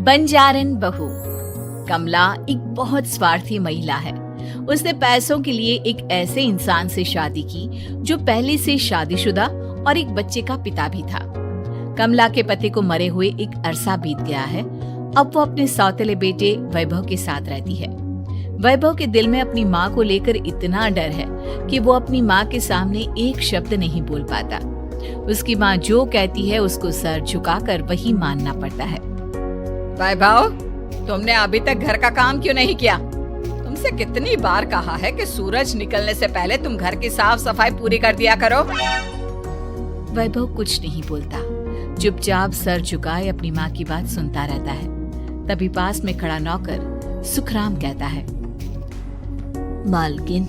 बंजारन बहू। कमला एक बहुत स्वार्थी महिला है। उसने पैसों के लिए एक ऐसे इंसान से शादी की जो पहले से शादीशुदा और एक बच्चे का पिता भी था। कमला के पति को मरे हुए एक अरसा बीत गया है। अब वो अपने सौतेले बेटे वैभव के साथ रहती है। वैभव के दिल में अपनी माँ को लेकर इतना डर है कि वो अपनी माँ के सामने एक शब्द नहीं बोल पाता। उसकी माँ जो कहती है उसको सर झुकाकर वही मानना पड़ता है। वैभव, तुमने अभी तक घर का काम क्यों नहीं किया? तुमसे कितनी बार कहा है कि सूरज निकलने से पहले तुम घर की साफ सफाई पूरी कर दिया करो। वैभव कुछ नहीं बोलता, चुपचाप सर झुकाए अपनी माँ की बात सुनता रहता है। तभी पास में खड़ा नौकर सुखराम कहता है, मालकिन,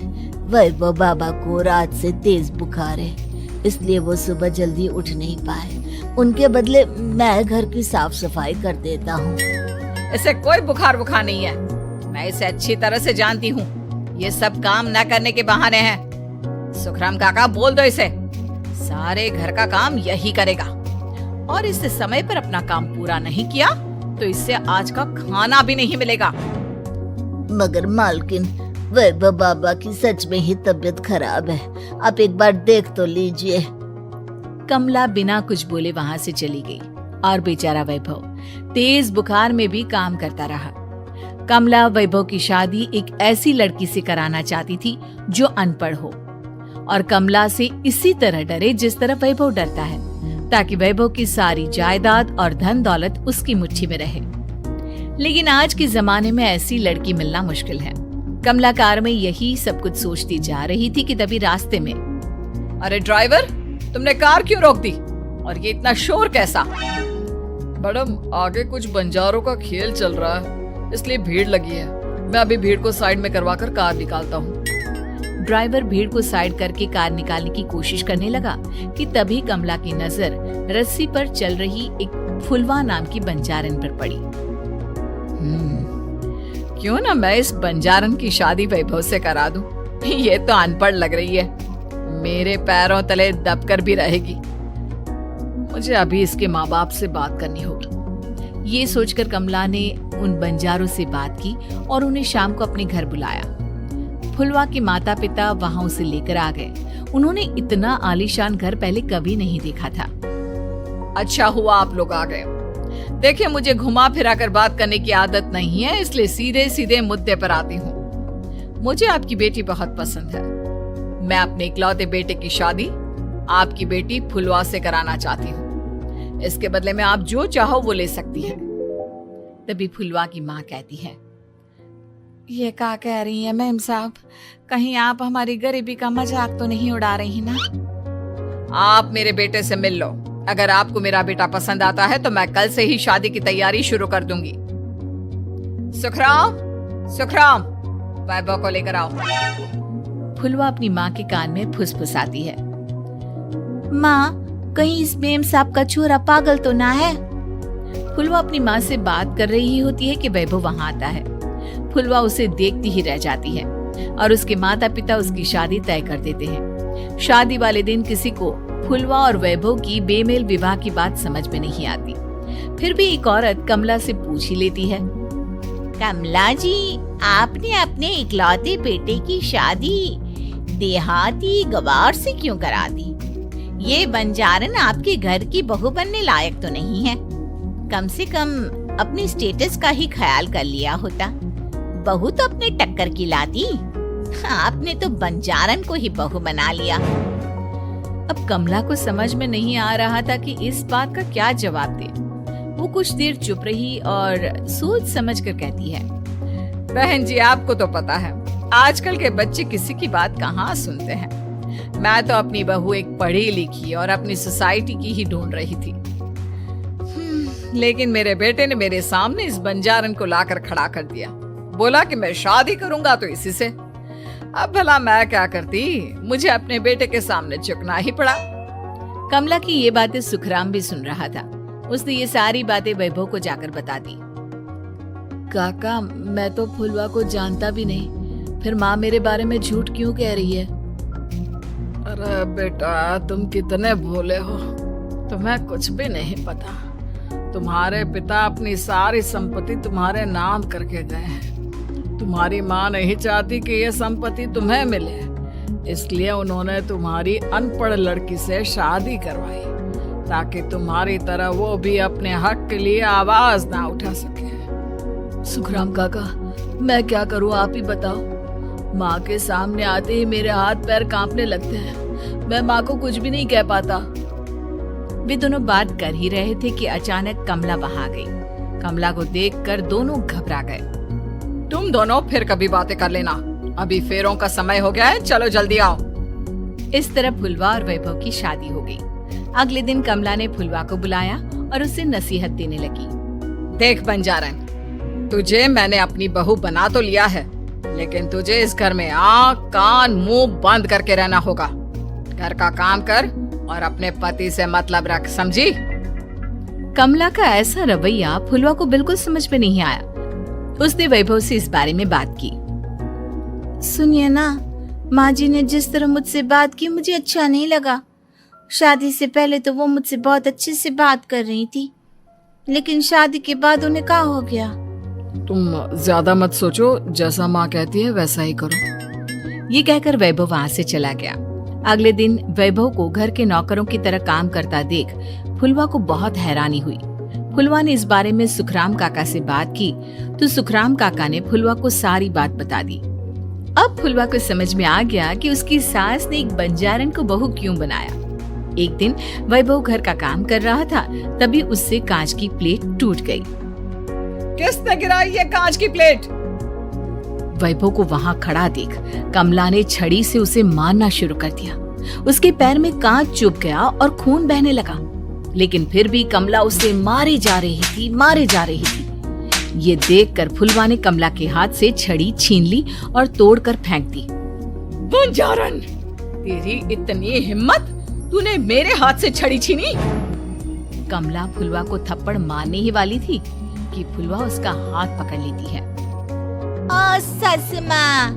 वैभव बाबा को रात से तेज बुखार है, इसलिए वो सुबह जल्दी उठ नहीं पाए। उनके बदले मैं घर की साफ सफाई कर देता हूँ। इसे कोई बुखार नहीं है। मैं इसे अच्छी तरह से जानती हूँ। ये सब काम न करने के बहाने हैं। सुखराम काका, बोल दो इसे। सारे घर का काम यही करेगा और इससे समय पर अपना काम पूरा नहीं किया तो इससे आज का खाना भी नहीं मिलेगा। मगर मालकिन, वैभव बाबा की सच में ही तबीयत खराब है, आप एक बार देख तो लीजिए। कमला बिना कुछ बोले वहां से चली गई और बेचारा वैभव तेज बुखार में भी काम करता रहा। कमला वैभव की शादी एक ऐसी लड़की से कराना चाहती थी जो अनपढ़ हो और कमला से इसी तरह डरे जिस तरह वैभव डरता है, ताकि वैभव की सारी जायदाद और धन दौलत उसकी मुट्ठी में रहे। लेकिन आज के जमाने में ऐसी लड़की मिलना मुश्किल है। कमला कार में यही सब कुछ सोचती जा रही थी कि तभी रास्ते में, अरे ड्राइवर, तुमने कार क्यों रोक दी? और ये इतना शोर कैसा? मैडम, आगे कुछ बंजारों का खेल चल रहा है, इसलिए भीड़ लगी है। मैं अभी भीड़ को साइड में करवाकर कार निकालता हूँ। ड्राइवर भीड़ को साइड करके कार निकालने की कोशिश करने लगा कि तभी कमला की नजर रस्सी पर चल रही एक फुलवा नाम की बंजारन पर पड़ी। क्यों ना मैं इस बंजारन की शादी वैभव से करा दूं? ये तो अनपढ़ लग रही है, मेरे पैरों तले दबकर भी रहेगी। मुझे अभी इसके माँ बाप से बात करनी होगी। ये सोचकर कमला ने उन बंजारों से बात की और उन्हें शाम को अपने घर बुलाया। फुलवा के माता पिता वहां उसे लेकर आ गए। उन्होंने इतना आलीशान घर पहले कभी नहीं देखा था। अच्छा हुआ आप लोग आ गए। देखिए, मुझे घुमा फिरा कर बात करने की आदत नहीं है, इसलिए सीधे सीधे मुद्दे पर आती हूँ। मुझे आपकी बेटी बहुत पसंद है। मैं अपने इकलौते बेटे की शादी आपकी बेटी फुलवा से कराना चाहती हूँ। इसके बदले में आप जो चाहो वो ले सकती हैं। तभी फुलवा की माँ कहती है, ये क्या कह रही है मैम साहब? कहीं आप हमारी गरीबी का मजाक तो नहीं उड़ा रही ना? आप मेरे बेटे से मिल लो। अगर आपको मेरा बेटा पसंद आता है तो मैं कल से ही शादी की तैयारी शुरू कर दूंगी। सुखराम, वैभव को लेकर आओ। फुलवा अपनी माँ के कान में फुसफुसाती है, माँ, कहीं इस मेम साहब का छोरा पागल तो ना है? फुलवा अपनी माँ से बात कर रही होती है कि वैभव वहां आता है। फुलवा उसे देखती ही रह जाती है और उसके माता पिता उसकी शादी तय कर देते हैं। शादी वाले दिन किसी को फुलवा और वैभव की बेमेल विवाह की बात समझ में नहीं आती। फिर भी एक औरत कमला से पूछ ही लेती है, कमला जी, आपने अपने इकलौते बेटे की शादी देहाती गवार से क्यों करा दी? ये बंजारन आपके घर की बहू बनने लायक तो नहीं है। कम से कम अपने स्टेटस का ही ख्याल कर लिया होता। बहू तो अपने टक्कर की लाती, आपने तो बंजारन को ही बहू बना लिया। अब कमला को समझ में नहीं आ रहा था कि इस बात का क्या जवाब दे। वो कुछ देर चुप रही और सोच समझ कर कहती है, बहन जी, आपको तो पता है आजकल के बच्चे किसी की बात कहाँ सुनते हैं। मैं तो अपनी बहू एक पढ़ी लिखी और अपनी सोसाइटी की ही ढूंढ रही थी। लेकिन मेरे बेटे ने मेरे सामने इस बंजारन को लाकर खड़ा कर दिया। बोला कि मैं शादी करूंगा तो इसी से। अब भला मैं क्या करती? मुझे अपने बेटे के सामने झुकना ही पड़ा। कमला की ये बातें सुखराम भी सुन रहा था। उसने ये सारी बातें वैभव को जाकर बता दी। काका, मैं तो फुलवा को जानता भी नहीं, फिर माँ मेरे बारे में झूठ क्यों कह रही है? अरे बेटा, तुम कितने भोले हो, तुम्हें कुछ भी नहीं पता। तुम्हारे पिता अपनी सारी संपत्ति तुम्हारे नाम करके गए हैं। तुम्हारी माँ नहीं चाहती कि ये संपत्ति तुम्हें मिले, इसलिए उन्होंने तुम्हारी अनपढ़ लड़की से शादी करवाई ताकि तुम्हारी तरह वो भी अपने हक के लिए आवाज ना उठा सके। सुखराम काका, मैं क्या करूं, आप ही बताओ। माँ के सामने आते ही मेरे हाथ पैर कांपने लगते हैं। मैं माँ को कुछ भी नहीं कह पाता। वे दोनों बात कर ही रहे थे कि अचानक कमला वहां गई। कमला को देखकर दोनों घबरा गए। तुम दोनों फिर कभी बातें कर लेना, अभी फेरों का समय हो गया है, चलो जल्दी आओ। इस तरह फुलवा और वैभव की शादी हो गई। अगले दिन कमला ने फुलवा को बुलाया और उसे नसीहत देने लगी। देख बंजारन, तुझे मैंने अपनी बहू बना तो लिया है, लेकिन तुझे इस घर में आँख कान मुंह बंद करके रहना होगा। घर का काम कर और अपने पति से मतलब रख, समझी? कमला का ऐसा रवैया फुलवा को बिल्कुल समझ में नहीं आया। उसने वैभव से इस बारे में बात की। सुनिए ना, माँ जी ने जिस तरह मुझसे बात की मुझे अच्छा नहीं लगा। शादी से पहले तो वो मुझसे बहुत अच्छे से बात कर रही थी, लेकिन शादी के बाद उन्हें क्या हो गया? तुम ज्यादा मत सोचो, जैसा माँ कहती है वैसा ही करो। ये कहकर वैभव वहां से चला गया। अगले दिन वैभव को घर के नौकरों की तरह काम करता देख फुलवा को बहुत हैरानी हुई। फुलवा ने इस बारे में सुखराम काका से बात की तो सुखराम काका ने फुलवा को सारी बात बता दी। अब फुलवा को समझ में आ गया कि उसकी सास ने एक बंजारन को बहू क्यों बनाया। एक दिन वैभव घर का काम कर रहा था, तभी उससे कांच की प्लेट टूट गई। किसने गिराई ये कांच की प्लेट? वैभव को वहां खड़ा देख कमला ने छड़ी से उसे मारना शुरू कर दिया। उसके पैर में कांच चुभ गया और खून बहने लगा, लेकिन फिर भी कमला उसे मारे जा रही थी। ये देखकर फुलवा ने कमला के हाथ से छड़ी छीन ली और तोड़कर फेंक दी। बंजारन, तेरी इतनी हिम्मत, तूने मेरे हाथ से छड़ी छीनी? कमला फुलवा को थप्पड़ मारने ही वाली थी कि फुलवा उसका हाथ पकड़ लेती है। ओ सस माँ,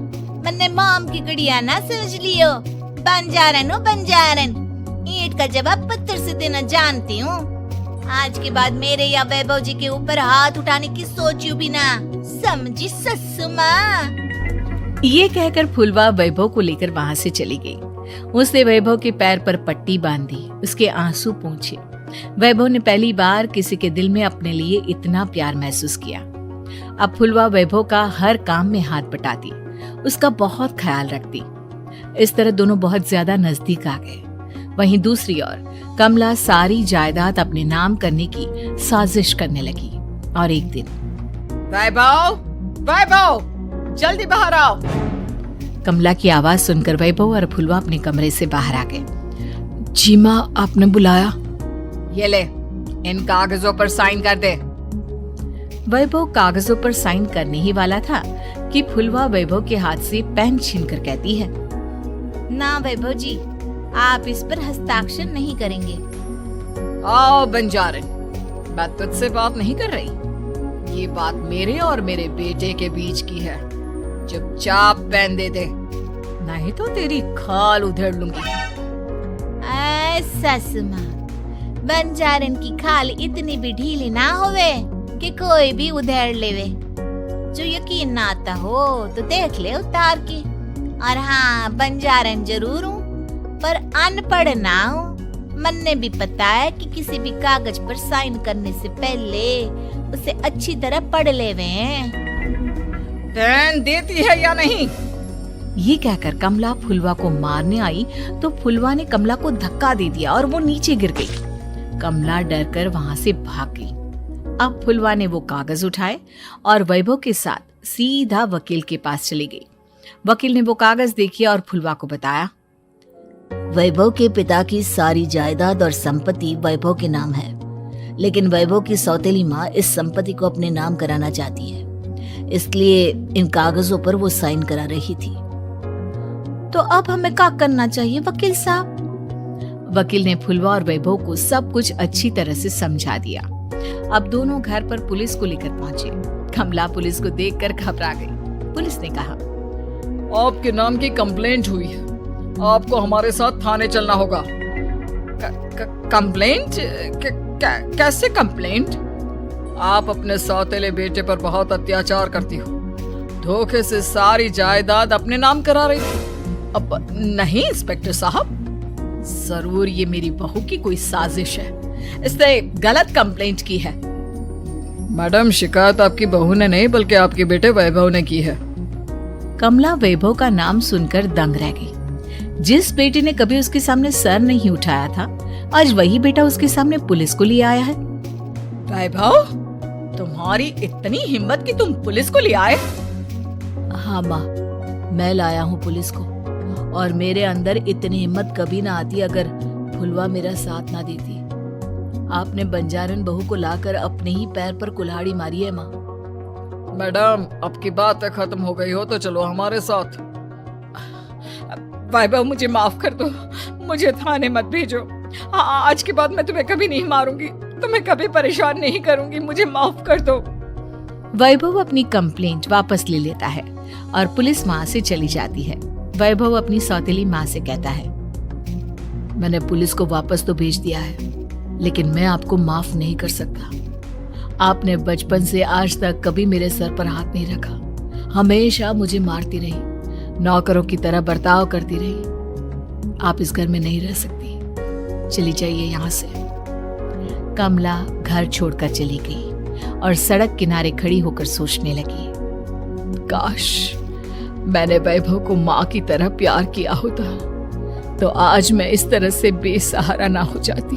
मैंने मॉम की गुड़िया ना समझ लियो। बंजारन हो बंजारन, ईंट का जवाब पत्थर से देना जानती हूँ। आज के बाद मेरे या वैभव जी के ऊपर हाथ उठाने की सोचू भी ना, समझी सस माँ? ये कहकर फुलवा वैभव को लेकर वहां से चली गई। उसने वैभव के पैर पर पट्टी बांधी, उसके आंसू पोंछे। वैभव ने पहली बार किसी के दिल में अपने लिए इतना प्यार महसूस किया। अब फुलवा वैभव का हर काम में हाथ बटाती, उसका बहुत ख्याल रखती। इस तरह दोनों बहुत ज्यादा नजदीक आ गए। वहीं दूसरी ओर कमला सारी जायदाद अपने नाम करने की साजिश करने लगी। और एक दिन, वैभव, जल्दी बाहर आओ। कमला की आवाज सुनकर वैभव और फुलवा अपने कमरे से बाहर आ गए। जी माँ, आपने बुलाया? ये ले, इन कागजों पर साइन कर दे। वैभव कागजों पर साइन करने ही वाला था कि फुलवा वैभव के हाथ से पेन छीनकर कहती है, ना वैभव जी, आप इस पर हस्ताक्षर नहीं करेंगे। आओ बंजारन, मैं तुझसे बात नहीं कर रही। ये बात मेरे और मेरे बेटे के बीच की है। चुपचाप पेन दे दे, नहीं तो तेरी खाल उधेड़ लूंगी। सस माँ, बंजारन की खाल इतनी भी ढीली ना होवे कि कोई भी उधेड़ लेवे। जो यकीन ना आता हो तो देख ले उतार के। और हाँ, बंजारन जरूर हूँ पर अनपढ़ ना हूँ। मैंने भी पता है कि किसी भी कागज पर साइन करने से पहले उसे अच्छी तरह पढ़ लेवे। पेन देती है या नहीं? ये कहकर कमला फुलवा को मारने आई तो फुलवा ने कमला को धक्का दे दिया और वो नीचे गिर गई। कमला डरकर वहां से भाग गई। अब फुलवा ने वो कागज उठाए और वैभव के साथ सीधा वकील के पास चली गई। वकील ने वो कागज देखे और फुलवा को बताया, वैभव के पिता की सारी जायदाद और संपत्ति वैभव के नाम है, लेकिन वैभव की सौतेली माँ इस संपत्ति को अपने नाम कराना चाहती है, इसलिए इन कागजों पर वो साइन करा रही थी। तो अब हमें क्या करना चाहिए वकील साहब? वकील ने फुलवा और वैभव को सब कुछ अच्छी तरह से समझा दिया। अब दोनों घर पर पुलिस को लेकर पहुंचे। कमला पुलिस को देखकर घबरा गई। पुलिस ने कहा, आपके नाम की कंप्लेंट हुई है, आपको हमारे साथ थाने चलना होगा। कंप्लेंट? कैसे कंप्लेंट? आप अपने सौतेले बेटे पर बहुत अत्याचार करती हो, धोखे से सारी जायदाद अपने नाम करा रही थी। अब नहीं इंस्पेक्टर साहब, जरूर ये मेरी बहू की कोई साजिश है, इसने गलत कंप्लेंट की है। मैडम, शिकायत आपकी बहू ने नहीं बल्कि आपके बेटे वैभव ने की है। कमला वैभव का नाम सुनकर दंग रह गई। जिस बेटे ने कभी उसके सामने सर नहीं उठाया था, आज वही बेटा उसके सामने पुलिस को ले आया है। वैभव, तुम्हारी इतनी हिम्मत कि तुम पुलिस को ले आए? हाँ माँ, मैं लाया हूँ पुलिस को, और मेरे अंदर इतनी हिम्मत कभी ना आती अगर फुलवा मेरा साथ ना देती। आपने बंजारन बहू को लाकर अपने ही पैर पर कुल्हाड़ी मारी है माँ। मैडम, अब की बात खत्म हो गई हो तो चलो हमारे साथ। वैभव, मुझे माफ कर दो, मुझे थाने मत भेजो। आज के बाद मैं तुम्हें कभी नहीं मारूंगी, तुम्हें कभी परेशान नहीं करूंगी, मुझे माफ कर दो। वैभव अपनी कंप्लेंट वापस ले लेता है और पुलिस माँ से चली जाती है। वैभव अपनी सौतेली माँ से कहता है, मैंने पुलिस को वापस तो भेज दिया है, लेकिन मैं आपको माफ नहीं कर सकता। आपने बचपन से आज तक कभी मेरे सर पर हाथ नहीं रखा, हमेशा मुझे मारती रही, नौकरों की तरह बर्ताव करती रही। आप इस घर में नहीं रह सकती, चली जाइए यहाँ से। कमला घर छोड़कर चली गई और सड़क किनारे खड़ी होकर सोचने लगी, काश मैंने वैभव को माँ की तरह प्यार किया होता तो आज मैं इस तरह से बेसहारा ना हो जाती।